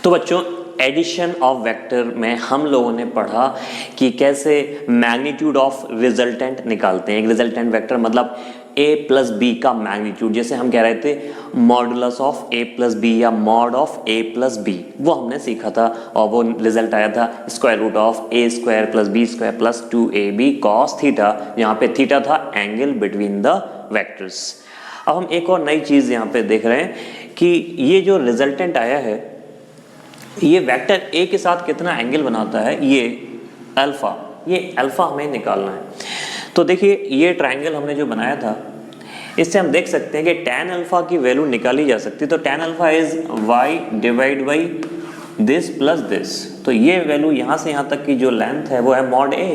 तो बच्चों addition of vector में हम लोगों ने पढ़ा कि कैसे मैग्नीट्यूड ऑफ रिजल्टेंट निकालते हैं। एक रिजल्टेंट वेक्टर मतलब a प्लस बी का मैग्नीट्यूड, जैसे हम कह रहे थे modulus of a plus B या mod of a plus B, वो हमने सीखा था और वो रिजल्ट आया था square root of a square plus B square plus 2ab cos theta. यहाँ पे थीटा था एंगल बिटवीन द वेक्टर्स। अब हम एक और नई चीज़ यहाँ पे देख रहे हैं कि ये जो रिजल्टेंट आया है ये वेक्टर a के साथ कितना एंगल बनाता है, ये अल्फा हमें निकालना है। तो देखिए ये ट्रायंगल हमने जो बनाया था इससे हम देख सकते हैं कि tan अल्फा की वैल्यू निकाली जा सकती है। तो tan alpha is y divide by this plus this. तो ये वैल्यू यहाँ से यहाँ तक की जो लेंथ है वो है मॉड a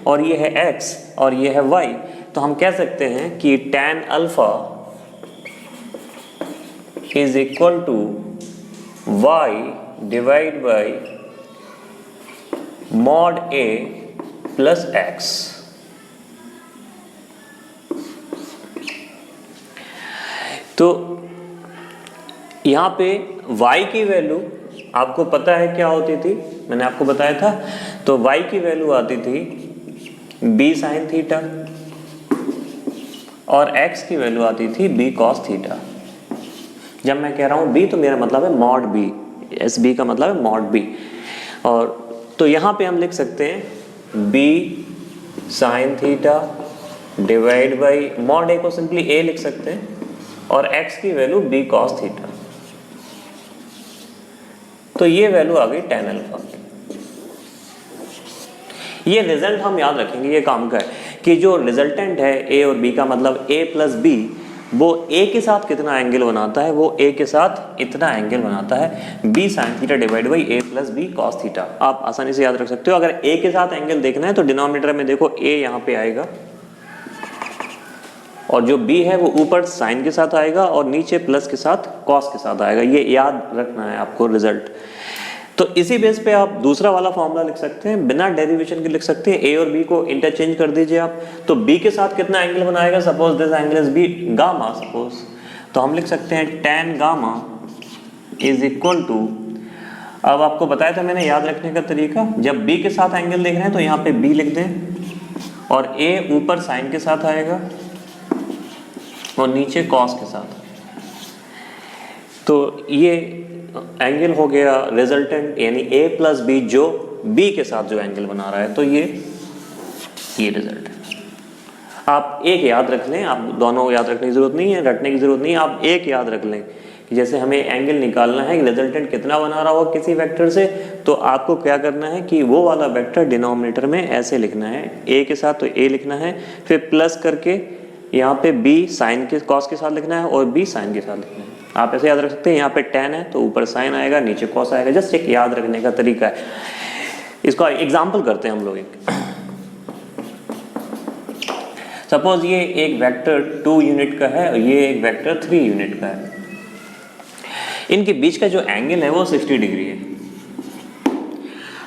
और ये है x और ये है y। तो हम कह सकते हैं कि tan alpha is equal to y divide by mod a plus x। तो यहाँ पे y की वैल्यू आपको पता है क्या होती थी, मैंने आपको बताया था। तो y की वैल्यू आती थी b साइन थीटा और x की वैल्यू आती थी b कॉस थीटा। जब मैं कह रहा हूँ b तो मेरा मतलब है मॉड b, एस बी का मतलब है मॉड b। और तो यहाँ पे हम लिख सकते हैं b sine theta divide by mod a को सिंपली a लिख सकते हैं और x की वैल्यू b कॉस थीटा। तो ये वैल्यू आ गई tan अल्फा। ये रिजल्ट हम याद रखेंगे, ये काम का है कि जो रिजल्टेंट है a और b का मतलब a प्लस b, वो a के साथ कितना एंगल बनाता है, वो a के साथ इतना एंगल बनाता है b sine theta divide by a plus b cos theta. आप आसानी से याद रख सकते हो। अगर a के साथ एंगल देखना है तो डिनोमिनेटर में देखो a यहाँ पे आएगा और जो b है वो ऊपर साइन के साथ आएगा और नीचे प्लस के साथ कॉस के साथ आएगा। ये याद रखना है आपको रिजल्ट। तो इसी बेस पे आप दूसरा वाला फॉर्मूला लिख सकते हैं, बिना डेरिवेशन के लिख सकते हैं। a और b को इंटरचेंज कर दीजिए आप। तो b के साथ कितना एंगल बनाएगा, suppose this angle is b gamma suppose, तो हम लिख सकते हैं tan gamma is equal to, अब आपको बताया था मैंने याद रखने का तरीका, जब b के साथ एंगल देख रहे हैं तो यहाँ पे b लिख दें और a ऊपर साइन के साथ आएगा और नीचे कॉस के साथ। तो ये एंगल हो गया रिजल्टेंट, यानी a प्लस बी जो b के साथ जो एंगल बना रहा है। तो ये रिजल्ट है। आप एक याद रख लें, आप दोनों याद रखने की जरूरत नहीं है, रटने की जरूरत नहीं है। आप एक याद रख लें कि जैसे हमें एंगल निकालना है, रिजल्टेंट कितना बना रहा हो किसी वेक्टर से, तो आपको क्या करना है कि वो वाला वेक्टर डिनोमिनेटर में ऐसे लिखना है, a के साथ तो a लिखना है, फिर प्लस करके यहाँ पे b साइन के कॉस के साथ लिखना है और b साइन के साथ लिखना है। आप ऐसे याद रख सकते हैं, यहाँ पे tan है तो ऊपर साइन आएगा नीचे कॉस आएगा। जस्ट एक याद रखने का तरीका है। इसका एग्जांपल करते हैं हम लोग। एक सपोज ये एक वेक्टर 2 यूनिट का है और ये एक वेक्टर 3 यूनिट का है। इनके बीच का जो एंगल है वो 60 डिग्री है।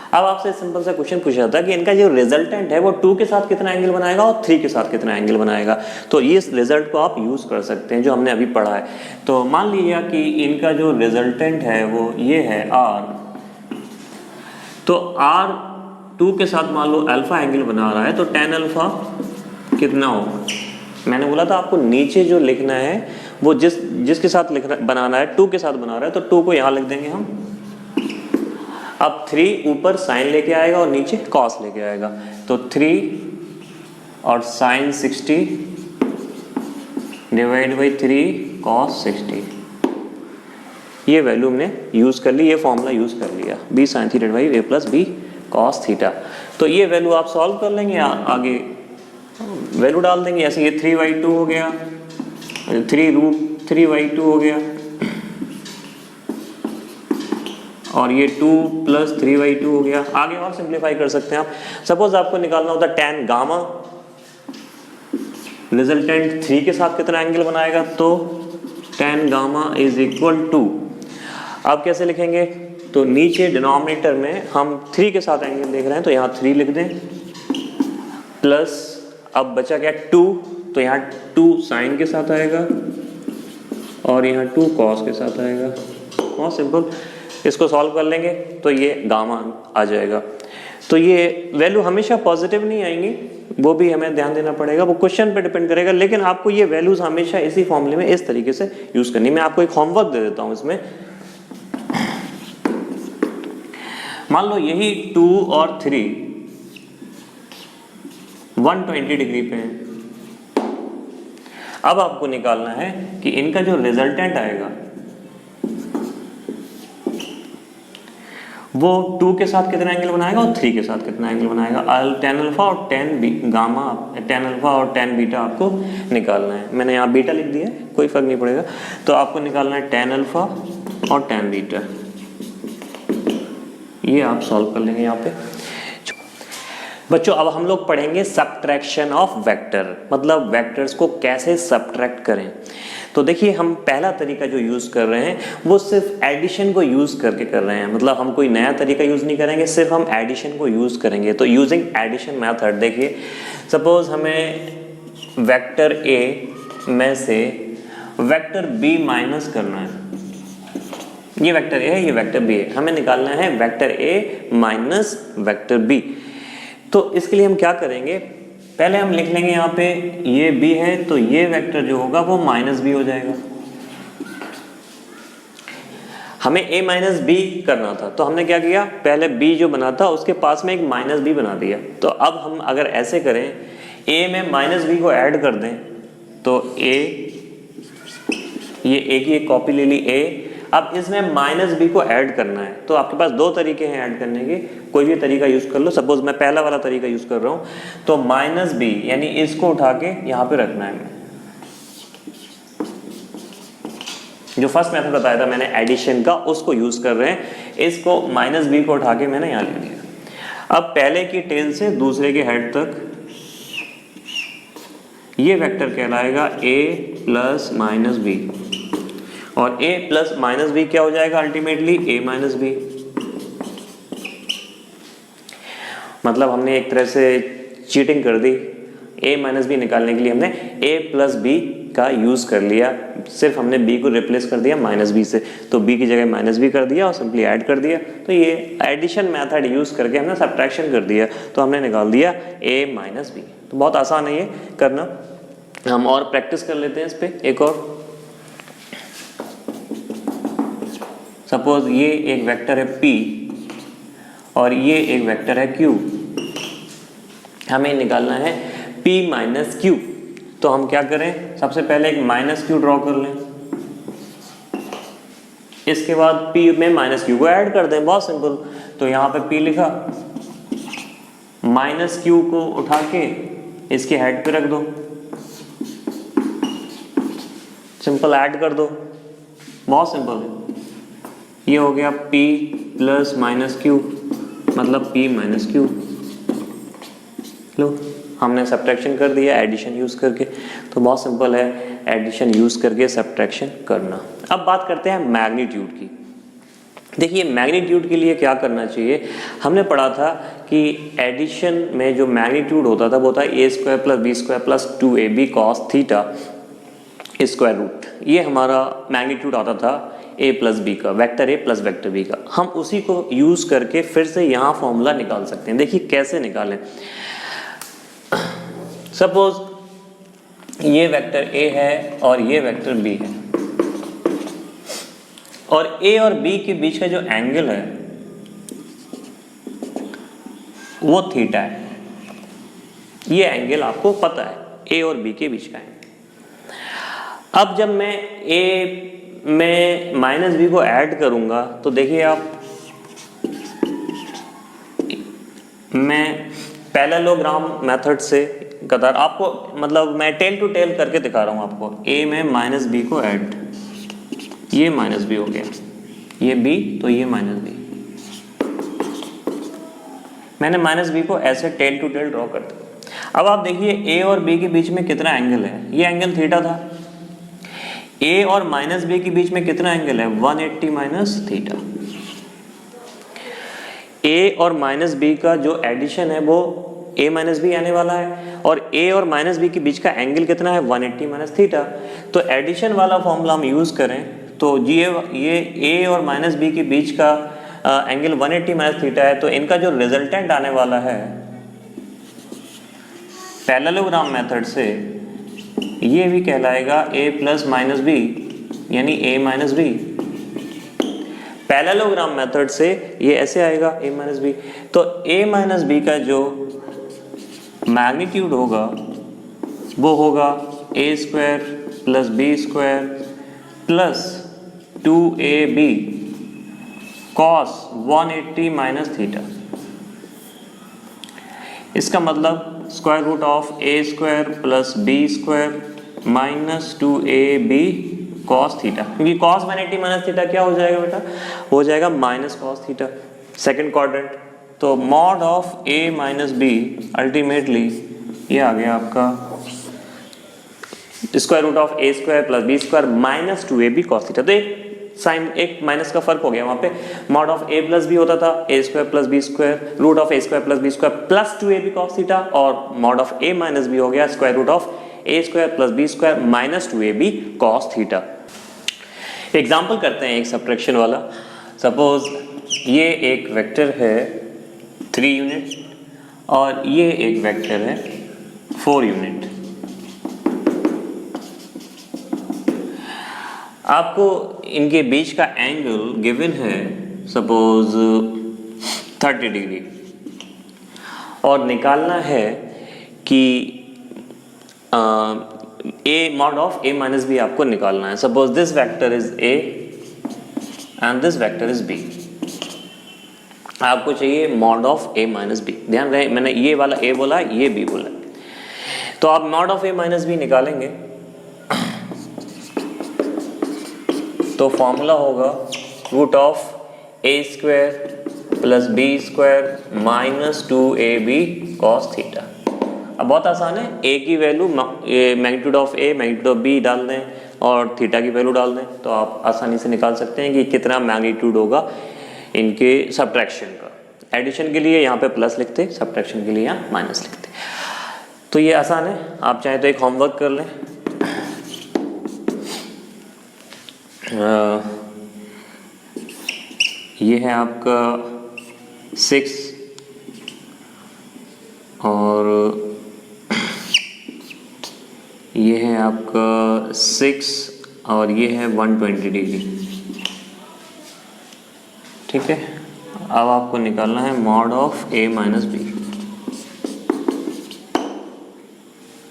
अब आपसे सिंपल सा क्वेश्चन पूछा जाता है कि इनका जो रिजल्टेंट है वो 2 के साथ कितना एंगल बनाएगा और 3 के साथ कितना एंगल बनाएगा। तो इस रिजल्ट को आप यूज कर सकते हैं जो हमने अभी पढ़ा है। तो मान लीजिए कि इनका जो रिजल्टेंट है वो ये है r, तो r 2 के साथ मान लो अल्फा एंगल बना रहा है, तो tan अल्फा कितना होगा। मैंने बोला था आपको नीचे जो लिखना है वो जिसके साथ बनाना है 2 के साथ बना रहा है, तो 2 को यहाँ लिख देंगे हम। अब 3 ऊपर साइन लेके आएगा और नीचे कॉस लेके आएगा, तो 3 और साइन 60 डिवाइड बाई 3 कॉस 60। ये वैल्यू हमने यूज कर ली, ये फॉर्मूला यूज कर लिया, b sine theta by a plus b cos theta. तो ये वैल्यू आप सॉल्व कर लेंगे, आगे वैल्यू डाल देंगे। ऐसे ये 3/2 हो गया, 3√3/2 हो गया और ये 2 प्लस 3/2 हो गया। आगे और सिंप्लीफाई कर सकते हैं आप। सपोज आपको निकालना होता है tan गामा, रिजल्टेंट 3 के साथ कितना एंगल बनाएगा, तो tan gamma is equal to, आप कैसे लिखेंगे, तो नीचे डिनोमिनेटर में हम 3 के साथ एंगल देख रहे हैं तो यहाँ 3 लिख दें, प्लस अब बचा क्या 2, तो यहाँ 2 साइन के साथ आएगा और यहाँ 2 कॉस के साथ आएगा। बहुत सिंपल। इसको सॉल्व कर लेंगे तो ये गामा आ जाएगा। तो ये वैल्यू हमेशा पॉजिटिव नहीं आएंगी, वो भी हमें ध्यान देना पड़ेगा, वो क्वेश्चन पे डिपेंड करेगा, लेकिन आपको ये वैल्यूज हमेशा इसी फॉर्मूले में इस तरीके से यूज करनी। मैं आपको एक होमवर्क दे देता हूं इसमें। मान लो यही 2 और 3 120 डिग्री पे हैं। अब आपको निकालना है कि इनका जो रिजल्टेंट आएगा वो 2 के साथ कितना एंगल बनाएगा और 3 के साथ कितना एंगल बनाएगा। tan अल्फा और tan गामा, tan अल्फा और tan बीटा आपको निकालना है। मैंने यहाँ बीटा लिख दिया है, कोई फर्क नहीं पड़ेगा। तो आपको निकालना है tan अल्फा और tan बीटा, ये आप सॉल्व कर लेंगे यहाँ पे। बच्चों अब हम लोग पढ़ेंगे सब्ट्रैक्शन ऑफ वेक्टर, मतलब वेक्टर्स को कैसे सब्ट्रैक्ट करें। तो देखिए हम पहला तरीका जो यूज कर रहे हैं वो सिर्फ एडिशन को यूज करके कर रहे हैं, मतलब हम कोई नया तरीका यूज नहीं करेंगे, सिर्फ हम एडिशन को यूज करेंगे। तो यूजिंग एडिशन मेथड, देखिए सपोज हमें वेक्टर ए में से वेक्टर बी माइनस करना है। ये वेक्टर ए है, ये वेक्टर बी है, हमें निकालना है vector A minus vector B. तो इसके लिए हम क्या करेंगे, पहले हम लिख लेंगे यहाँ पे ये b है, तो ये वेक्टर जो होगा वो माइनस बी हो जाएगा। हमें a माइनस बी करना था, तो हमने क्या किया, पहले b जो बना था उसके पास में एक माइनस बी बना दिया। तो अब हम अगर ऐसे करें, a में माइनस बी को ऐड कर दें, तो a, ये a की एक कॉपी ले ली a, अब इसमें माइनस बी को ऐड करना है। तो आपके पास दो तरीके हैं ऐड करने के, कोई भी तरीका यूज कर लो। सपोज मैं पहला वाला तरीका यूज कर रहा हूं, तो माइनस बी यानी इसको उठा के यहां पे रखना है। जो फर्स्ट मेथड बताया था मैंने एडिशन का, उसको यूज कर रहे हैं। इसको माइनस बी को उठा के मैंने यहां ले लिया। अब पहले की टेल से दूसरे के हेड तक ये वेक्टर कहलाएगा a प्लस माइनस बी, और a प्लस माइनस बी क्या हो जाएगा अल्टीमेटली a माइनस बी। मतलब हमने एक तरह से चीटिंग कर दी, a माइनस बी निकालने के लिए हमने a प्लस बी का यूज कर लिया, सिर्फ हमने b को रिप्लेस कर दिया माइनस बी से, तो b की जगह माइनस बी कर दिया और सिंपली ऐड कर दिया। तो ये एडिशन मेथड यूज करके हमने सब्ट्रैक्शन कर दिया, तो हमने निकाल दिया a माइनस बी। तो बहुत आसान है ये करना, हम और प्रैक्टिस कर लेते हैं इस पे एक और। सपोज ये एक वेक्टर है p और ये एक वेक्टर है q, हमें निकालना है p माइनस q। तो हम क्या करें, सबसे पहले एक माइनस q ड्रॉ कर लें, इसके बाद p में माइनस q को ऐड कर दें, बहुत सिंपल। तो यहाँ पे p लिखा, माइनस q को उठा के इसके हेड पे रख दो, सिंपल ऐड कर दो, बहुत सिंपल है। ये हो गया p प्लस माइनस q, मतलब p माइनस q। लो हमने सब्ट्रैक्शन कर दिया एडिशन यूज करके। तो बहुत सिंपल है एडिशन यूज करके सब्ट्रैक्शन करना। अब बात करते हैं मैग्नीट्यूड की। देखिए मैग्नीट्यूड के लिए क्या करना चाहिए, हमने पढ़ा था कि एडिशन में जो मैग्नीट्यूड होता था वो होता है a square plus B square plus 2ab cos theta square root. ये हमारा मैग्नीट्यूड आता था a प्लस बी का, vector a plus vector b का। हम उसी को यूज करके फिर से यहाँ फॉर्मूला निकाल सकते हैं। देखिए कैसे निकालें। सपोज ये वेक्टर a है और ये वेक्टर b है, और a और b के बीच का जो एंगल है वो थीटा है। ये एंगल आपको पता है a और b के बीच का एंगल। अब जब मैं a में माइनस बी को ऐड करूंगा तो देखिए आप, मैं पैरेललोग्राम मेथड से कतार आपको, मतलब मैं टेल टू टेल करके दिखा रहा हूं आपको। a में माइनस बी को ऐड, ये माइनस बी हो गया, ये b तो ये माइनस बी। मैंने माइनस बी को ऐसे टेल टू टेल ड्रॉ कर दिया। अब आप देखिए a और b के बीच में कितना एंगल है, ये एंगल थीटा था। a और माइनस बी के बीच में कितना एंगल है, 180 माइनस थीटा। a और माइनस बी का जो एडिशन है वो a माइनस बी आने वाला है, और a और माइनस बी के बीच का एंगल कितना है, 180 माइनस थीटा। तो एडिशन वाला फॉर्मूला हम यूज करें तो ये ए और माइनस बी के बीच का एंगल 180 माइनस थीटा है, तो इनका जो रिजल्टेंट आने वाला है पैरेललोग्राम मेथड से, ये भी कहलाएगा a प्लस माइनस बी, यानी a minus B. Parallelogram method से ये ऐसे आएगा a माइनस बी, तो a माइनस बी का जो मैग्नीट्यूड होगा वो होगा a square plus B square plus 2ab cos 180 minus theta. इसका मतलब square root of a square plus B square minus 2ab cos theta, क्योंकि cos 180 माइनस थीटा क्या हो जाएगा बेटा, हो जाएगा minus cos theta, second quadrant. तो mod of a minus B ultimately ये आ गया आपका square root of a square plus B square minus 2ab cos theta. तो एक साइन, एक माइनस का फर्क हो गया वहां पे। Mod of a plus B होता था a square plus B square root of a square plus B square plus 2ab cos theta, और mod of a minus B हो गया square root of a square plus B square minus 2ab cos theta. Example करते हैं एक subtraction वाला। Suppose ये एक vector है 3 यूनिट और ये एक वेक्टर है 4 यूनिट। आपको इनके बीच का एंगल गिवन है सपोज 30 डिग्री, और निकालना है कि a mod of a minus B आपको निकालना है। Suppose this vector is a and this vector is b, आपको चाहिए mod of a minus B. ध्यान रहे मैंने ये वाला a बोला, ये b बोला, तो आप mod of a minus B निकालेंगे तो फॉर्मूला होगा root of a square plus B square minus 2ab cos theta. अब बहुत आसान है, a की value magnitude of a magnitude of b डाल दें और थीटा की वैल्यू डाल दें, तो आप आसानी से निकाल सकते हैं कि कितना मैग्नीट्यूड होगा इनके सब्ट्रैक्शन का। एडिशन के लिए यहाँ पे प्लस लिखते, सब्ट्रैक्शन के लिए यहाँ माइनस लिखते। तो ये आसान है, आप चाहें तो एक होमवर्क कर लें। ये है आपका 6 और ये है आपका 6 और ये है 120 डिग्री। ठीक है, अब आपको निकालना है mod of a minus B.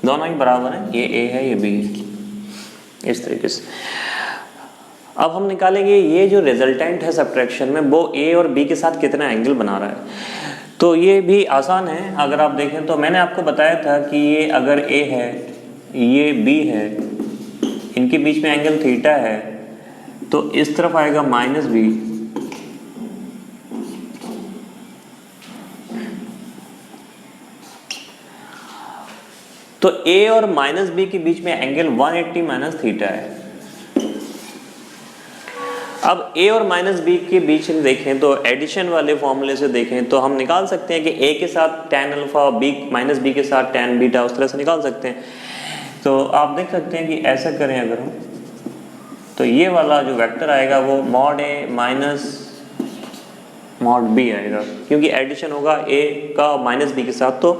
दोनों ही बराबर हैं, ये a है ये b है, इस तरीके से। अब हम निकालेंगे ये जो रिजल्टेंट है सब्ट्रैक्शन में वो a और b के साथ कितना एंगल बना रहा है। तो ये भी आसान है, अगर आप देखें तो मैंने आपको बताया था कि ये अगर a है ये b है, इनके बीच में एंगल थीटा है, तो इस तरफ आएगा माइनस b, तो a और माइनस b के बीच में एंगल 180 माइनस थीटा है। अब a और माइनस b के बीच में देखें तो एडिशन वाले फॉर्मूले से देखें तो हम निकाल सकते हैं कि a के साथ tan अल्फा और b माइनस b के साथ tan बीटा, उस तरह से निकाल सकते हैं। तो आप देख सकते हैं कि ऐसा करें अगर हम, तो ये वाला जो वेक्टर आएगा वो mod a minus mod b आएगा, क्योंकि एडिशन होगा a का माइनस b के साथ, तो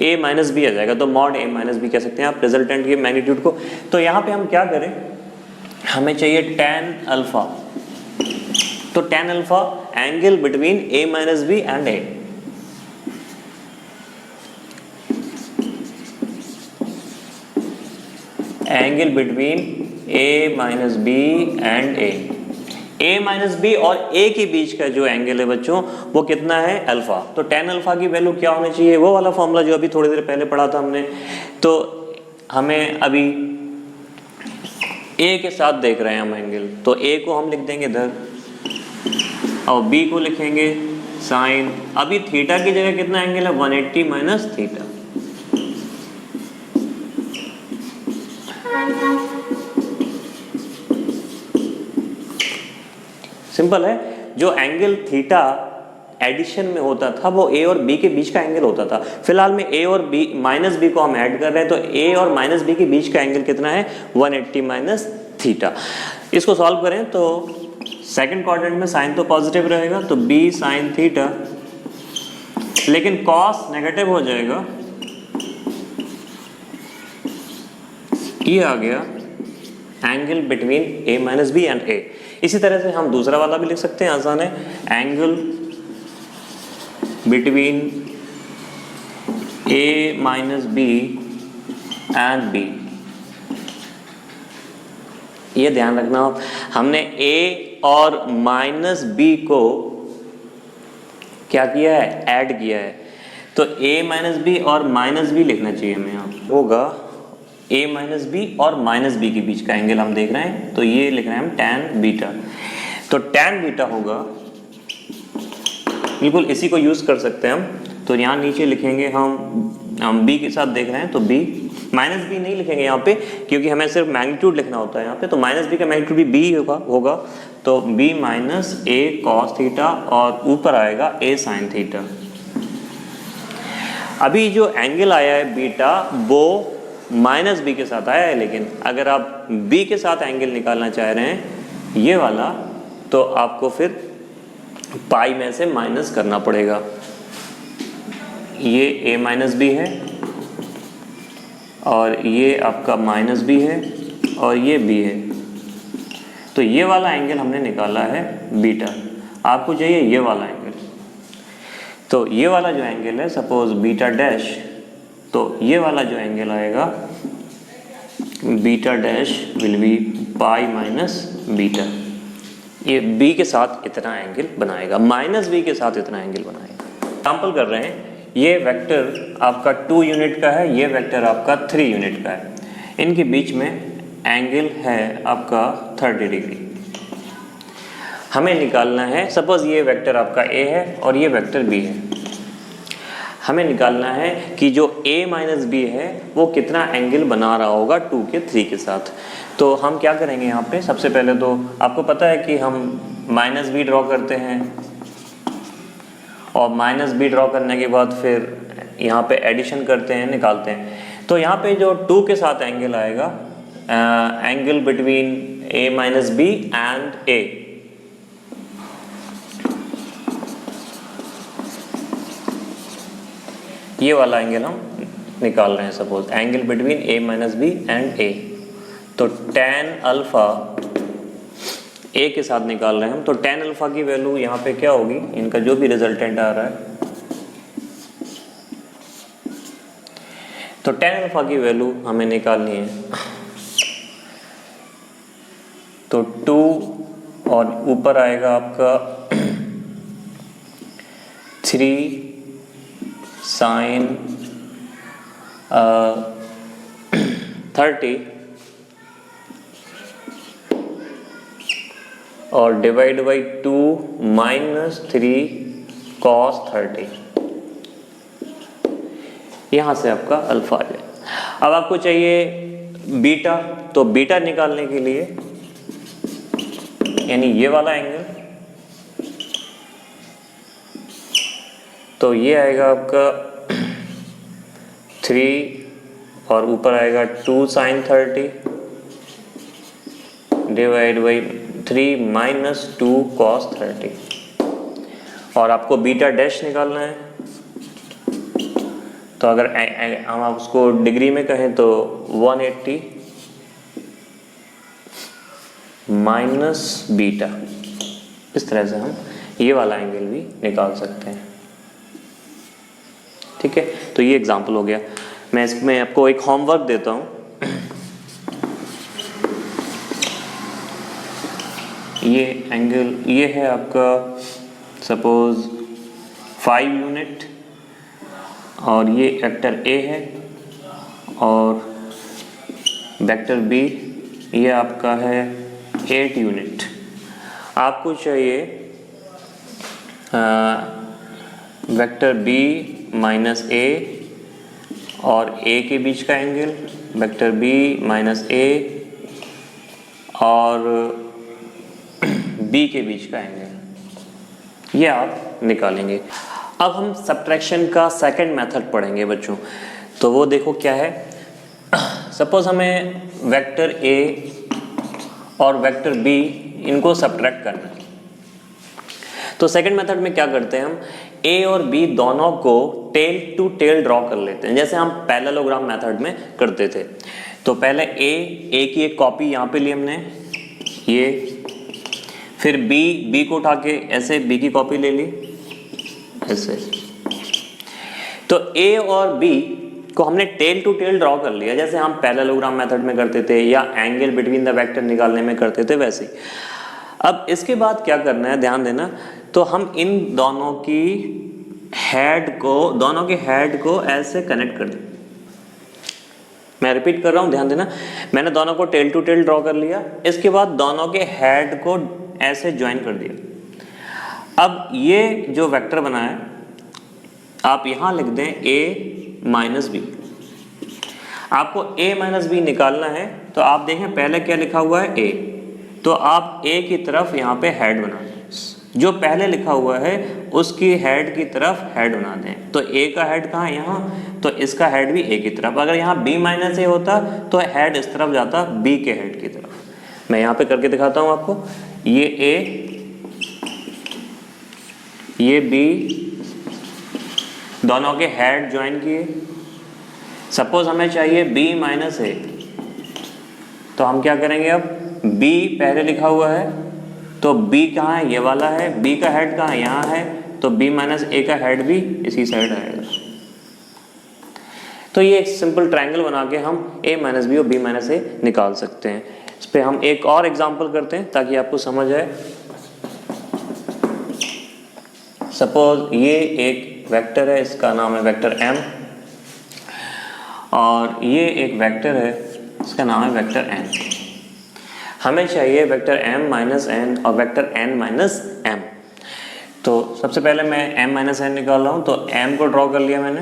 a माइनस b आ जाएगा, तो मॉड a माइनस b कह सकते हैं आप रिजल्टेंट के मैग्नीट्यूड को। तो यहाँ पे हम क्या करें, हमें चाहिए tan अल्फा, तो tan alpha angle between a minus B and a। Angle between a minus B and a minus B और a के बीच का जो एंगल है बच्चों वो कितना है, अल्फा। तो tan अल्फा की वैल्यू क्या होनी चाहिए, वो वाला फॉर्मूला जो अभी थोड़ी देर पहले पढ़ा था हमने। तो हमें अभी a के साथ देख रहे हैं हम एंगल, तो a को हम लिख देंगे इधर और b को लिखेंगे साइन। अभी थीटा की जगह कितना एंगल है, 180 माइनस थीटा। सिंपल है, जो एंगल थीटा एडिशन में होता था वो a और b के बीच का एंगल होता था। फिलहाल में a और b को हम ऐड कर रहे हैं, तो a और माइनस b के बीच का एंगल कितना है, 180 माइनस थीटा। इसको सॉल्व करें तो सेकंड क्वाड्रेंट में साइन तो पॉजिटिव रहेगा तो b साइन थीटा, लेकिन कॉस नेगेटिव हो जाएगा, ये आ गया angle between a minus B and a। इसी तरह से हम दूसरा वाला भी लिख सकते हैं, आसान है, angle between a minus B and b। ये ध्यान रखना, हमने a और माइनस b को क्या किया है, ऐड किया है, तो a माइनस बी और माइनस बी लिखना चाहिए हमें। यहाँ होगा a माइनस बी और माइनस बी के बीच का एंगल हम देख रहे हैं, तो ये लिख रहे हैं हम tan बीटा। तो tan बीटा होगा, बिल्कुल इसी को यूज कर सकते हैं हम। तो यहाँ नीचे लिखेंगे हम b के साथ देख रहे हैं तो b, माइनस बी नहीं लिखेंगे यहाँ पे क्योंकि हमें सिर्फ मैग्नीट्यूड लिखना होता है यहाँ पे, तो माइनस बी का मैग्नीट्यूड भी b होगा तो b minus a cos theta और ऊपर आएगा a sin थीटा। अभी जो एंगल आया है बीटा वो माइनस बी के साथ आया है, लेकिन अगर आप b के साथ एंगल निकालना चाह रहे हैं ये वाला, तो आपको फिर पाई में से माइनस करना पड़ेगा। ये a माइनस बी है और ये आपका माइनस बी है और ये b है, तो ये वाला एंगल हमने निकाला है बीटा। आपको चाहिए ये वाला एंगल, तो ये वाला जो एंगल है सपोज बीटा डैश, तो ये वाला जो एंगल आएगा beta dash will be pi minus beta. ये b के साथ इतना एंगल बनाएगा, माइनस b के साथ इतना एंगल बनाएगा। एग्जाम्पल कर रहे हैं, ये वेक्टर आपका 2 यूनिट का है, ये वेक्टर आपका 3 यूनिट का है, इनके बीच में एंगल है आपका 30 डिग्री। हमें निकालना है, सपोज ये वेक्टर आपका a है और ये वेक्टर b है, हमें निकालना है कि जो a माइनस बी है वो कितना एंगल बना रहा होगा 2 के 3 के साथ। तो हम क्या करेंगे यहाँ पे, सबसे पहले तो आपको पता है कि हम माइनस बी ड्रॉ करते हैं और माइनस बी ड्रॉ करने के बाद फिर यहाँ पे एडिशन करते हैं, निकालते हैं। तो यहाँ पे जो 2 के साथ एंगल आएगा, angle between a minus B and a, ये वाला एंगल हम निकाल रहे हैं, suppose angle between a minus B and a। तो tan अल्फा a के साथ निकाल रहे हैं हम, तो tan अल्फा की वैल्यू यहाँ पे क्या होगी, इनका जो भी रिजल्टेंट आ रहा है, तो tan अल्फा की वैल्यू हमें निकालनी है। तो 2 और ऊपर आएगा आपका 3 साइन 30 और डिवाइड बाई 2 माइनस 3 कॉस 30। यहाँ से आपका अल्फा आ जाए। अब आपको चाहिए बीटा, तो बीटा निकालने के लिए यानी ये वाला एंगल, तो ये आएगा आपका 3 और ऊपर आएगा 2 sine 30 divide by 3 minus 2 cos 30। और आपको बीटा डैश निकालना है, तो अगर हम उसको डिग्री में कहें तो 180 माइनस बीटा। इस तरह से हम ये वाला एंगल भी निकाल सकते हैं। ठीक है, तो ये एग्जांपल हो गया। मैं इसमें आपको एक होमवर्क देता हूँ। ये एंगल ये है आपका सपोज 5 यूनिट और ये वेक्टर A है और वेक्टर B ये आपका है 8 यूनिट। आपको चाहिए वेक्टर B माइनस A और A के बीच का angle, vector B minus A और B के बीच का एंगल, ये आप निकालेंगे। अब हम सब्ट्रैक्शन का सेकंड मेथड पढ़ेंगे बच्चों। तो वो देखो क्या है, सपोज हमें वेक्टर A और वेक्टर बी, इनको सब्ट्रैक्ट करना है। तो सेकंड मेथड में क्या करते हैं हम, ए और बी दोनों को टेल टू टेल ड्रॉ कर लेते हैं, जैसे हम पैरेललोग्राम मेथड में करते थे। तो पहले ए की एक कॉपी यहाँ पे ली हमने, ये, फिर बी को उठा के ऐसे बी की कॉपी ले ली ऐसे। तो ए और बी को हमने टेल टू टेल ड्रॉ कर लिया, जैसे हम पैरेललोग्राम मेथड में करते थे या एंगल बिटवीन द वेक्टर निकालने में करते थे वैसे। अब इसके बाद क्या करना है, ध्यान देना, तो हम इन दोनों के हेड को ऐसे कनेक्ट कर दें। मैं रिपीट कर रहा हूं, ध्यान देना, मैंने दोनों को टेल टू टेल ड्रॉ कर लिया, इसके बाद दोनों के हेड को ऐसे ज्वाइन कर दिया। अब ये जो वेक्टर बना है आप यहां लिख दें a माइनस बी। आपको a माइनस बी निकालना है, तो आप देखें पहले क्या लिखा हुआ है a, तो आप a की तरफ यहाँ पे हेड बना दें, जो पहले लिखा हुआ है उसकी हेड की तरफ हेड बना दें। तो a का हेड कहाँ है, यहाँ, तो इसका हेड भी a की तरफ। अगर यहाँ b माइनस a होता तो हेड इस तरफ जाता, b के हेड की तरफ। मैं यहाँ पे करके दिखाता हूँ आपको, ये a, ये b, दोनों के हेड ज्वाइन किए। सपोज हमें चाहिए b माइनस a, तो हम क्या करेंगे, अब b पहले लिखा हुआ है तो b कहाँ है, ये वाला है, b का हेड कहाँ है, यहाँ है, तो b माइनस a का हेड भी इसी साइड आएगा। तो ये एक सिंपल ट्रायंगल बना के हम a माइनस बी और b माइनस a निकाल सकते हैं। इस पे हम एक और एग्जांपल करते हैं ताकि आपको समझ आए। सपोज ये एक वेक्टर है, इसका नाम है वेक्टर m, और ये एक वेक्टर है, इसका नाम है वेक्टर n। हमें चाहिए वेक्टर m माइनस n और वेक्टर n माइनस m। तो सबसे पहले मैं m माइनस n निकाल रहा हूँ, तो m को ड्रॉ कर लिया मैंने।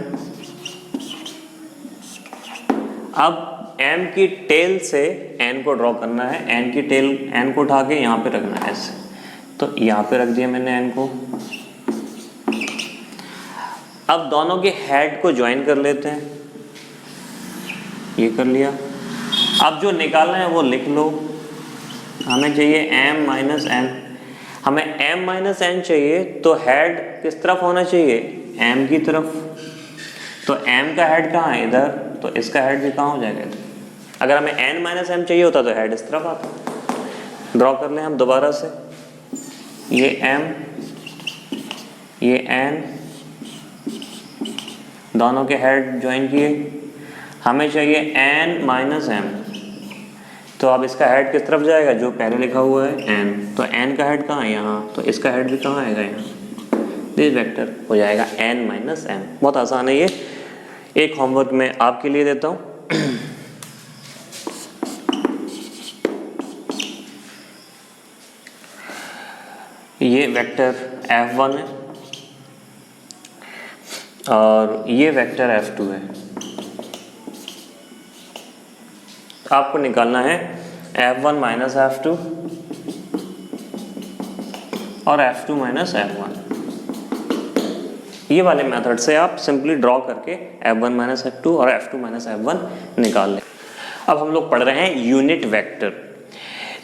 अब m की टेल से n को ड्रॉ करना है, n की टेल, n को उठा के यहाँ पे रखना है ऐसे, तो यहाँ पे रख दिया मैंने n को। अब दोनों के हेड को ज्वाइन कर लेते हैं, ये कर लिया। अब जो निकालना है वो लिख लो, हमें चाहिए m माइनस n। हमें m माइनस n चाहिए तो हेड किस तरफ होना चाहिए, m की तरफ। तो m का हेड कहाँ है, इधर, तो इसका हेड भी कहाँ हो जाएगा इधर। अगर हमें n माइनस m चाहिए होता तो हेड इस तरफ आता। ड्रॉ कर लें हम दोबारा से, ये m, ये n, दोनों के हेड ज्वाइन किए। हमें चाहिए n माइनस m, तो अब इसका हेड किस तरफ जाएगा, जो पहले लिखा हुआ है n, तो n का हेड कहाँ है, यहाँ, तो इसका हेड भी कहाँ आएगा, यहाँ। दिस वेक्टर हो जाएगा n माइनस m। बहुत आसान है ये, एक होमवर्क मैं आपके लिए देता हूँ। ये वेक्टर f1 है और ये वेक्टर f2 है। आपको निकालना है f1 माइनस f2 और f2 माइनस f1। ये वाले मेथड से आप सिंपली ड्रॉ करके f1 माइनस f2 और f2 माइनस f1 निकाल लें। अब हम लोग पढ़ रहे हैं यूनिट वेक्टर।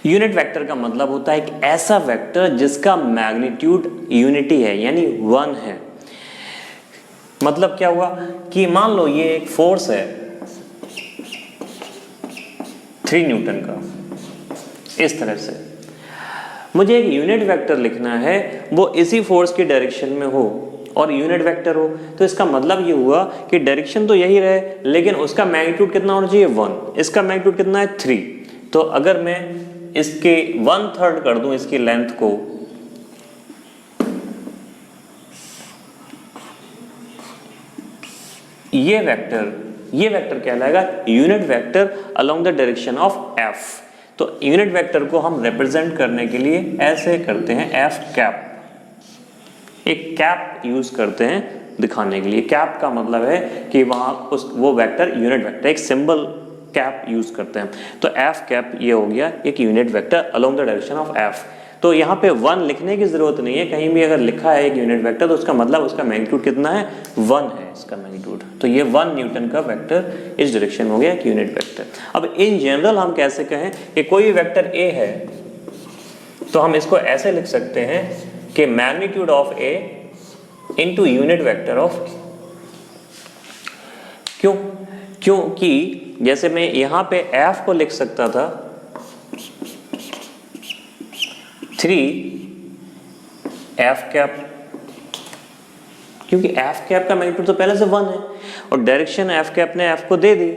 यूनिट वेक्टर का मतलब होता है एक ऐसा वेक्टर जिसका मैग्नीट्यूड यूनिटी है, यानी 1 है। मतलब क्या हुआ कि मान लो ये एक फोर्स है 3 न्यूटन का, इस तरह से मुझे एक यूनिट वेक्टर लिखना है, वो इसी फोर्स की डायरेक्शन में हो और यूनिट वेक्टर हो। तो इसका मतलब ये हुआ कि डायरेक्शन तो यही रहे, लेकिन उसका मैग्नीट्यूड कितना होना चाहिए, 1। इसका मैग्नीट्यूड कितना है, 3। तो अगर मैं इसके 1/3 कर दूं, इसकी लेंथ को, ये वेक्टर कहलाएगा unit vector along the direction of f। तो यूनिट वेक्टर को हम रिप्रेजेंट करने के लिए ऐसे करते हैं, f कैप, एक कैप यूज करते हैं दिखाने के लिए। कैप का मतलब है कि वहां वो वेक्टर यूनिट वेक्टर, एक सिंबल कैप यूज करते हैं। तो f कैप ये हो गया एक unit vector along the direction of f। तो यहाँ पे 1 लिखने की जरूरत नहीं है, कहीं भी अगर लिखा है एक यूनिट वेक्टर तो उसका मतलब उसका मैग्नीट्यूड कितना है, 1 है इसका मैग्नीट्यूड। तो ये 1 न्यूटन का वेक्टर इस डायरेक्शन हो गया एक यूनिट वेक्टर। अब इन जनरल हम कैसे कहें कि कोई वेक्टर ए है तो हम इसको ऐसे लिख सकते हैं कि magnitude of A into unit vector of A. क्यों? क्योंकि जैसे मैं यहां पे f को लिख सकता था 3f कैप, क्योंकि f कैप का मैग्नीट्यूड तो पहले से 1 है और डायरेक्शन f कैप ने f को दे दी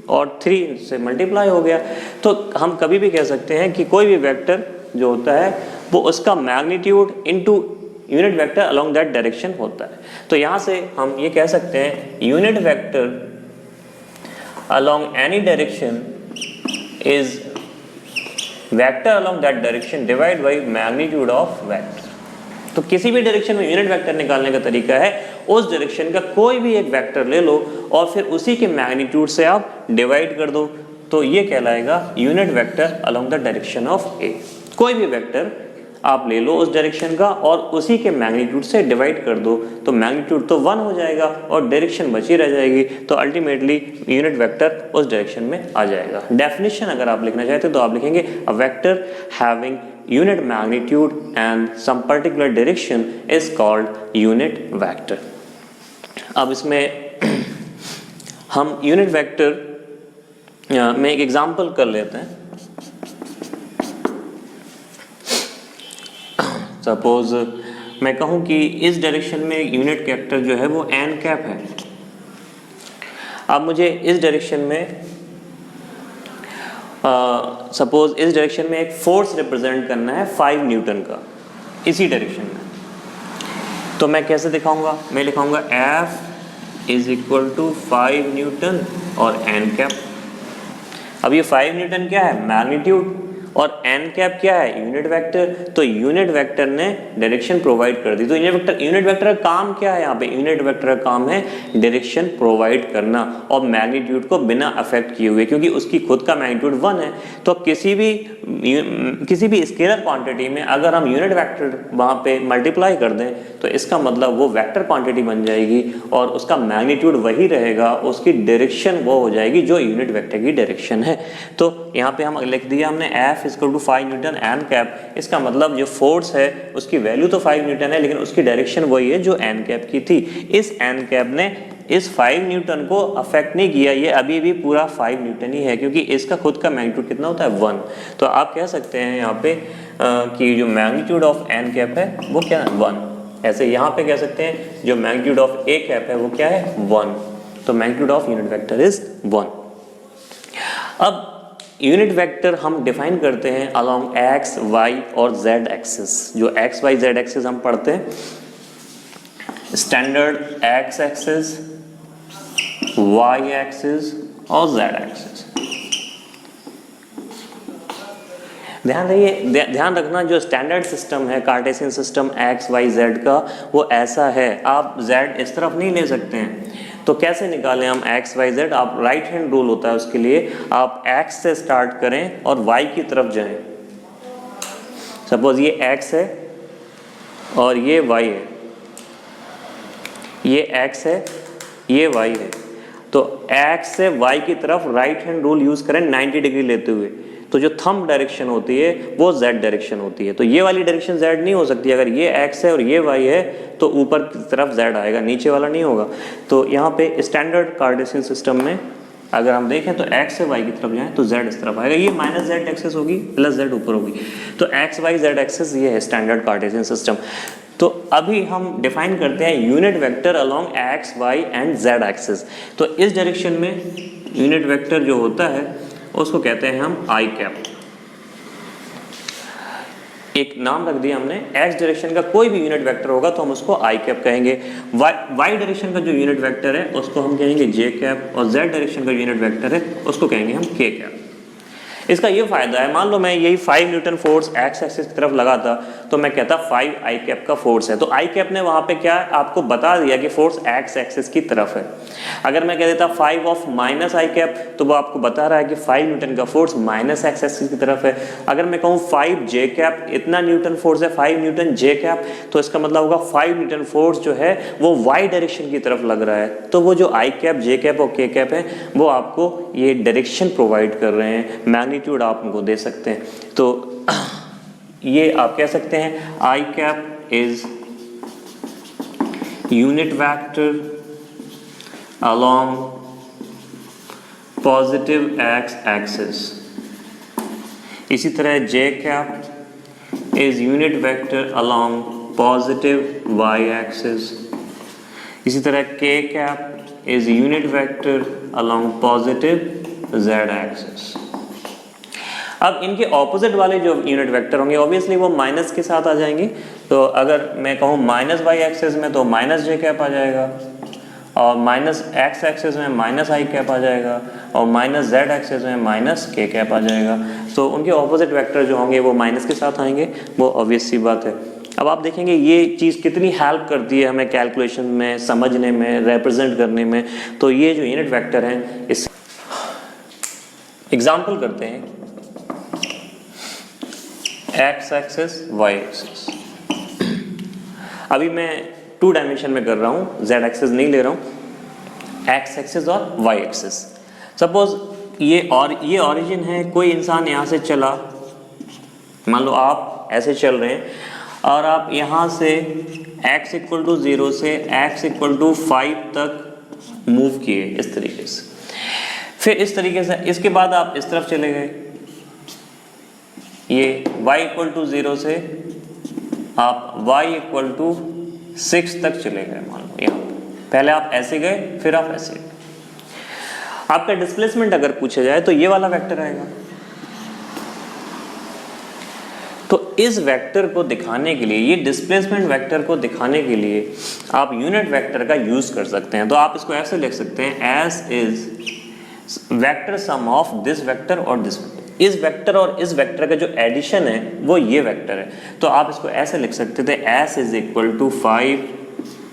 और 3 से मल्टीप्लाई हो गया। तो हम कभी भी कह सकते हैं कि कोई भी वेक्टर जो होता है वो उसका magnitude into unit vector along that direction होता है। तो यहां से हम ये कह सकते हैं unit vector along any direction is vector along that direction divide by magnitude of vector. तो किसी भी डायरेक्शन में यूनिट वेक्टर निकालने का तरीका है उस डायरेक्शन का कोई भी एक वेक्टर ले लो और फिर उसी के मैग्नीट्यूड से आप डिवाइड कर दो, तो ये कहलाएगा unit vector along the direction of A. कोई भी वेक्टर आप ले लो उस डायरेक्शन का और उसी के मैग्नीट्यूड से डिवाइड कर दो तो मैग्नीट्यूड तो 1 हो जाएगा और डायरेक्शन बची रह जाएगी, तो अल्टीमेटली यूनिट वेक्टर उस डायरेक्शन में आ जाएगा। डेफिनेशन अगर आप लिखना चाहते तो आप लिखेंगे a vector having unit magnitude and some particular direction is called unit vector. अब इसमें हम यूनिट वेक्टर में एक एग्जांपल कर लेते हैं। सपोज मैं कहूं कि इस डायरेक्शन में यूनिट वेक्टर जो है वो n कैप है। अब मुझे इस डायरेक्शन में सपोज इस डायरेक्शन में एक फोर्स रिप्रेजेंट करना है 5 न्यूटन का इसी डायरेक्शन में, तो मैं कैसे दिखाऊंगा? मैं लिखाऊंगा F is equal to 5 newton और n कैप। अब ये 5 न्यूटन क्या है? मैग्नीट्यूड, और n कैप क्या है? Unit vector. तो यूनिट वेक्टर ने डायरेक्शन प्रोवाइड कर दी। तो यूनिट वेक्टर का काम क्या है? यहाँ पे यूनिट वेक्टर का काम है डायरेक्शन प्रोवाइड करना और मैग्नीट्यूड को बिना अफेक्ट किए हुए, क्योंकि उसकी खुद का मैग्नीट्यूड 1 है। तो किसी भी स्केलर क्वांटिटी में अगर हम यूनिट वेक्टर वहाँ पे मल्टीप्लाई कर दें तो इसका मतलब वो वेक्टर क्वांटिटी बन जाएगी और उसका मैग्नीट्यूड वही रहेगा, उसकी डायरेक्शन वो हो जाएगी जो यूनिट वेक्टर की डायरेक्शन है। तो यहाँ पे हम लिख दिया हमने F equal to 5 newton n cap. इसका मतलब जो फोर्स है उसकी वैल्यू तो 5 न्यूटन है लेकिन उसकी डायरेक्शन वही है जो n कैप की थी। इस n कैप ने इस 5 न्यूटन को अफेक्ट नहीं किया, ये अभी भी पूरा 5 न्यूटन ही है क्योंकि इसका खुद का मैग्नीट्यूड कितना होता है? 1। तो आप कह सकते हैं यहाँ पे कि जो मैग्नीट्यूड ऑफ n कैप है वो क्या है? 1। ऐसे यहाँ पे कह सकते हैं जो मैग्नीट्यूड ऑफ a कैप है वो क्या है? 1। तो magnitude of unit vector is 1। अब यूनिट वेक्टर हम डिफाइन करते हैं अलोंग x, y और z एक्सिस। जो x, y, z एक्सिस हम पढ़ते हैं, standard x axis, y axis और z एक्सिस। ध्यान रखना जो स्टैंडर्ड सिस्टम है Cartesian system x, y, z का वो ऐसा है, आप z इस तरफ नहीं ले सकते हैं। तो कैसे निकालें हम x, y, z? आप राइट हैंड रूल होता है उसके लिए, आप x से स्टार्ट करें और y की तरफ जाएं। सपोज ये x है और ये y है, ये x है, ये y है। तो x से y की तरफ राइट हैंड रूल यूज करें 90 डिग्री लेते हुए, तो जो थंब डायरेक्शन होती है वो z डायरेक्शन होती है। तो ये वाली डायरेक्शन z नहीं हो सकती, अगर ये x है और ये y है तो ऊपर की तरफ z आएगा, नीचे वाला नहीं होगा। तो यहाँ पे स्टैंडर्ड कार्टेशियन सिस्टम में अगर हम देखें तो x से y की तरफ जाएं तो z इस तरफ आएगा, ये माइनस z एक्सिस होगी प्लस z ऊपर होगी। तो x, y, z एक्सिस ये है स्टैंडर्ड कार्टेशियन सिस्टम। तो अभी हम डिफाइन करते हैं unit vector along x, y and z axis. तो इस डायरेक्शन में यूनिट वेक्टर जो होता है उसको कहते हैं हम i कैप। एक नाम रख दिया हमने, x डायरेक्शन का कोई भी यूनिट वेक्टर होगा तो हम उसको i कैप कहेंगे। y डायरेक्शन का जो यूनिट वेक्टर है उसको हम कहेंगे j कैप और z डायरेक्शन का यूनिट वेक्टर है उसको कहेंगे हम k कैप। इसका ये फायदा है, मान लो मैं यही 5 न्यूटन फोर्स एक्स एक्सिस की तरफ लगा था तो मैं कहता 5 आई कैप का फोर्स है, तो आई कैप ने वहां पे क्या आपको बता दिया कि फोर्स एक्स एक्सिस की तरफ है। अगर मैं कह देता 5 ऑफ माइनस आई कैप तो वो आपको बता रहा है कि 5 न्यूटन का फोर्स माइनस एक्स एक्सिस की तरफ है। अगर मैं कहूँ 5 जे कैप, इतना न्यूटन फोर्स है 5 न्यूटन जे कैप, तो इसका मतलब होगा 5 न्यूटन फोर्स जो है वो वाई डायरेक्शन की तरफ लग रहा है। तो वो जो आई कैप, जे कैप और के कैप है वो आपको ये डायरेक्शन प्रोवाइड कर रहे हैं, मैग्नीट्यूड आप उनको दे सकते हैं। तो ये आप कह सकते हैं I cap is unit vector along positive x axis। इसी तरह j cap is unit vector along positive y axis। इसी तरह k cap is unit vector along positive z axis। अब इनके ऑपोजिट वाले जो यूनिट वेक्टर होंगे ऑब्वियसली वो माइनस के साथ आ जाएंगे। तो अगर मैं कहूँ माइनस वाई एक्सिस में तो माइनस जे कैप आ जाएगा, और माइनस एक्स एक्सिस में माइनस आई कैप आ जाएगा, और माइनस जेड एक्सिस में माइनस के कैप आ जाएगा। तो उनके ऑपोजिट वेक्टर जो होंगे वो माइनस के साथ आएंगे, वो ऑब्वियस सी बात है। अब आप देखेंगे ये चीज़ कितनी हेल्प करती है हमें कैलकुलेशन में, समझने में, रिप्रेजेंट करने में। तो ये जो यूनिट वेक्टर हैं इस एग्जाम्पल करते हैं एक्स एक्सिस वाई एक्सिस। अभी मैं 2 डायमेंशन में कर रहा हूँ, जेड एक्सिस नहीं ले रहा हूँ, एक्स एक्सिस और वाई एक्सिस। सपोज ये ओरिजिन है, कोई इंसान यहाँ से चला, मान लो आप ऐसे चल रहे हैं और आप यहाँ से x इक्वल टू 0 से x इक्वल टू 5 तक मूव किए इस तरीके से। फिर इस तरीके से इसके बाद आप इस तरफ चले गए, ये y इक्वल टू 0 से आप y इक्वल टू 6 तक चले गए। मान लो यहाँ पहले आप ऐसे गए फिर आप ऐसे गए। आपका डिस्प्लेसमेंट अगर पूछा जाए तो ये वाला वेक्टर आएगा। तो इस वेक्टर को दिखाने के लिए, ये डिस्प्लेसमेंट वेक्टर को दिखाने के लिए आप यूनिट वेक्टर का यूज कर सकते हैं। तो आप इसको ऐसे लिख सकते हैं, S is vector sum of this vector और दिस वेक्टर। इस वेक्टर और इस वेक्टर का जो एडिशन है वो ये वेक्टर है। तो आप इसको ऐसे लिख सकते थे, S is equal to 5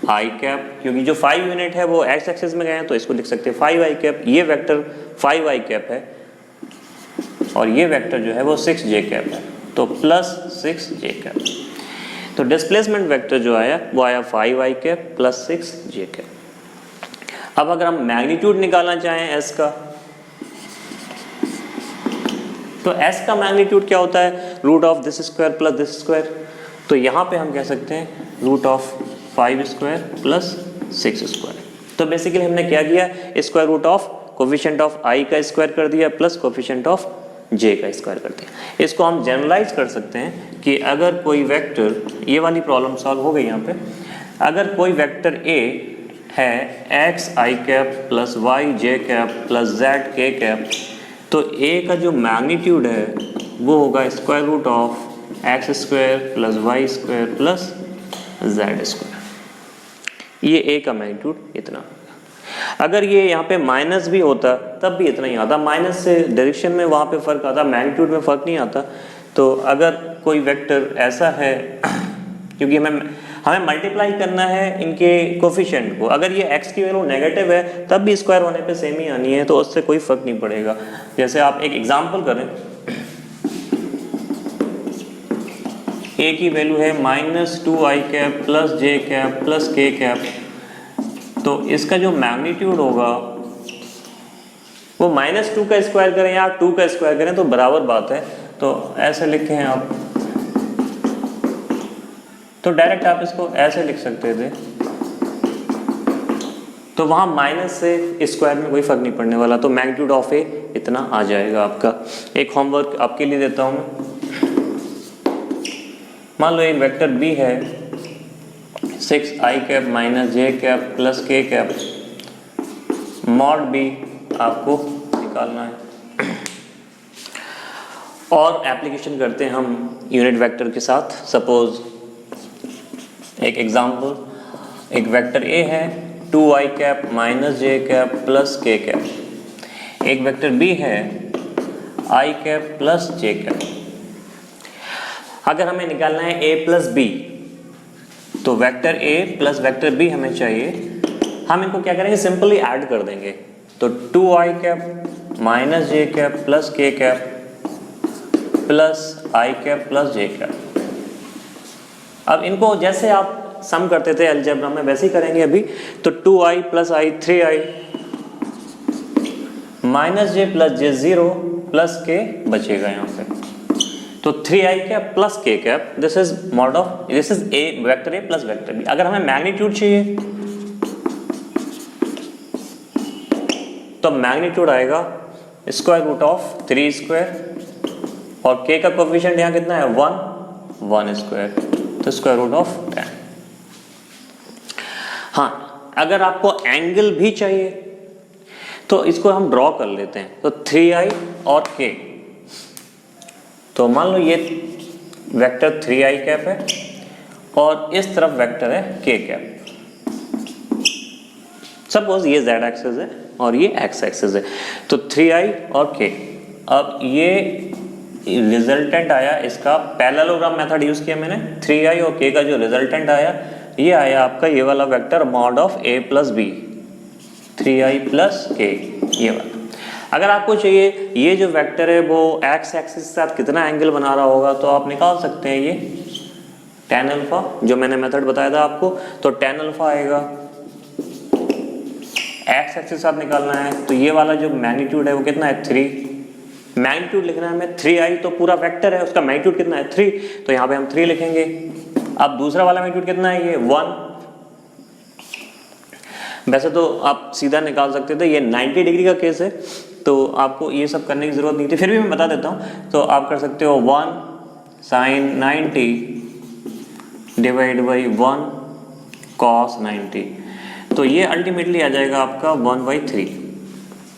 I cap, क्योंकि जो 5 यूनिट है वो एक्स एक्सिस में गए हैं तो इसको लिख सकते हैं 5 आई कैप। ये वेक्टर 5 आई कैप है और ये वेक्टर जो है वो 6 जे कैप है, तो प्लस 6 जे कैप। तो डिस्प्लेसमेंट वेक्टर जो आया वो आया 5 I cap plus 6 J cap. अब अगर हम मैग्नीट्यूड निकालना चाहें एस का, तो s का मैग्नीट्यूड क्या होता है, root of this square plus this square. तो यहाँ पे हम कह सकते हैं root of 5 square plus 6 square. तो बेसिकली हमने क्या किया, square root of coefficient of i का स्क्वायर कर दिया प्लस कोफिशिएंट ऑफ j का स्क्वायर कर दिया। इसको हम जनरलाइज कर सकते हैं कि अगर कोई वेक्टर, ये वाली प्रॉब्लम सॉल्व हो गई यहाँ पे, अगर कोई वेक्टर a है x i cap plus y j cap plus z k cap, तो a का जो मैग्नीट्यूड है वो होगा square root of X square plus Y square plus Z square. ये a का मैग्नीट्यूड इतना। अगर ये यहाँ पे माइनस भी होता तब भी इतना ही आता, माइनस से डायरेक्शन में वहाँ पे फर्क आता, मैग्नीट्यूड में फर्क नहीं आता। तो अगर कोई वेक्टर ऐसा है, क्योंकि हमें मल्टीप्लाई करना है इनके कोफिशिएंट को, अगर ये x की वैल्यू नेगेटिव है तब भी स्क्वायर होने पे सेम ही आनी है, तो उससे कोई फर्क नहीं पड़ेगा। जैसे आप एक एग्जांपल करें, a की वैल्यू है -2 आई cap plus J cap plus के कैप, तो इसका जो मैग्नीट्यूड होगा वो -2 का स्क्वायर करें या 2 का स्क्वायर करें तो बराबर बात है। तो ऐसे लिखे हैं आप, तो डायरेक्ट आप इसको ऐसे लिख सकते थे, तो वहाँ माइनस से स्क्वायर में कोई फर्क नहीं पड़ने वाला, तो मैग्नीट्यूड ऑफ ए इतना आ जाएगा आपका। एक होमवर्क आपके लिए देता हूँ मैं, मान लो एक वेक्टर बी है 6 आई cap minus J cap plus के कैप, मॉड बी आपको निकालना है। और एप्लीकेशन करते हैं हम यूनिट वेक्टर के साथ। सपोज एक एग्जांपल, एक वेक्टर ए है 2 आई cap minus J cap plus के कैप, एक वेक्टर बी है आई कैप प्लस जे कैप। अगर हमें निकालना है a प्लस बी, तो vector a plus vector b हमें चाहिए। हम इनको क्या करेंगे, सिंपली ऐड कर देंगे। तो 2i cap minus J cap plus k cap plus i cap plus j cap. अब इनको जैसे आप सम करते थे अलजेब्रा में वैसे ही करेंगे अभी। तो 2i plus i 3i minus J plus J 0 plus k बचेगा यहाँ पे। तो 3i cap plus k cap, this is a vector a plus vector b। अगर हमें मैग्नीट्यूड चाहिए तो मैग्नीट्यूड आएगा स्क्वायर रूट ऑफ 3 स्क्वायर और k का कोफिशिएंट यहाँ कितना है 1 स्क्वायर, तो स्क्वायर रूट ऑफ 10। हाँ, अगर आपको एंगल भी चाहिए तो इसको हम ड्रॉ कर लेते हैं। तो 3i और k, तो मान लो ये वेक्टर 3i कैप है और इस तरफ वेक्टर है k कैप। सपोज ये z एक्सिस है और ये x एक्सिस है, तो 3i और k। अब ये रिजल्टेंट आया, इसका पैरेललोग्राम मेथड यूज किया मैंने। 3i और k का जो रिजल्टेंट आया, ये आया आपका ये वाला vector mod of a plus B, 3i plus k, ये वाला। अगर आपको चाहिए ये जो वेक्टर है वो x एक्सिस के साथ कितना एंगल बना रहा होगा, तो आप निकाल सकते हैं ये tan अल्फा, जो मैंने मेथड बताया था आपको। तो tan अल्फा आएगा, x एक्सिस के साथ निकालना है तो ये वाला जो मैग्नीट्यूड है वो कितना है 3। मैग्नीट्यूड लिखना है हमें 3i, तो पूरा वेक्टर है उसका मैग्नीट्यूड कितना है 3, तो यहाँ पे हम 3 लिखेंगे। अब दूसरा वाला मैग्नीट्यूड कितना है, ये 1। वैसे तो आप सीधा निकाल सकते थे, ये 90 डिग्री का केस है तो आपको ये सब करने की जरूरत नहीं थी, फिर भी मैं बता देता हूँ। तो आप कर सकते हो 1 sin 90 डिवाइड बाई 1 cos 90, तो ये अल्टीमेटली आ जाएगा आपका 1/3।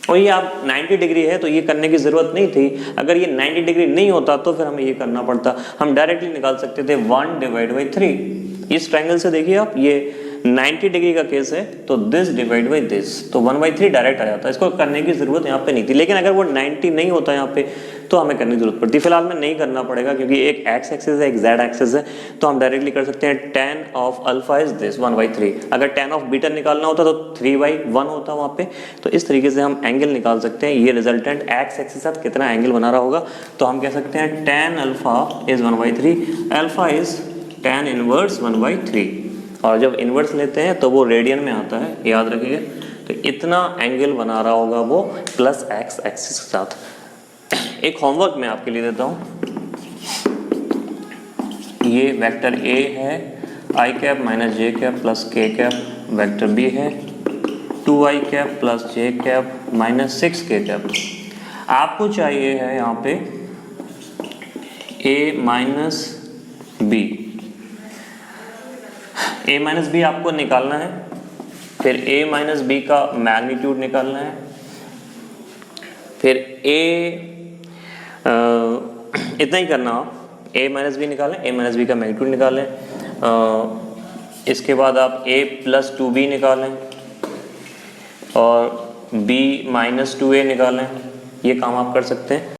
और ये आप 90 डिग्री है तो ये करने की ज़रूरत नहीं थी। अगर ये 90 डिग्री नहीं होता तो फिर हमें ये करना पड़ता। हम डायरेक्टली निकाल सकते थे 1 डिवाइड बाई 3। इस ट्रायंगल से देखिए आप, ये 90 डिग्री का केस है तो दिस डिवाइड बाई दिस, तो 1/3 डायरेक्ट आ जाता है। इसको करने की ज़रूरत यहाँ पे नहीं थी। लेकिन अगर वो 90 नहीं होता यहाँ पे तो हमें करने की जरूरत पड़ती। फिलहाल में नहीं करना पड़ेगा क्योंकि एक x एक्सिस है एक z एक्सिस है, तो हम डायरेक्टली कर सकते हैं tan of alpha is this 1/3। अगर tan ऑफ बीटा निकालना होता तो 3/1 होता वहाँ पे। तो इस तरीके से हम एंगल निकाल सकते हैं। ये रिजल्टेंट x एक्सिस के साथ कितना एंगल बना रहा होगा, तो हम कह सकते हैं tan alpha is 1/3, alpha is tan inverse 1/3। और जब इनवर्स लेते हैं तो वो रेडियन में आता है, याद रखिएगा। तो इतना एंगल बना रहा होगा वो प्लस x एक्सिस के साथ। एक होमवर्क मैं आपके लिए देता हूँ। ये वेक्टर a है i cap minus J cap plus k cap, vector b है 2i cap plus J cap minus 6k cap. आपको चाहिए है यहाँ पे a minus b, a minus B आपको निकालना है। फिर a माइनस बी का मैग्नीट्यूड निकालना है। फिर इतना ही करना आप, a माइनस बी निकालें, a माइनस बी का मैग्नीट्यूड निकालें। इसके बाद आप a प्लस 2b निकालें और b माइनस 2a निकालें। ये काम आप कर सकते हैं।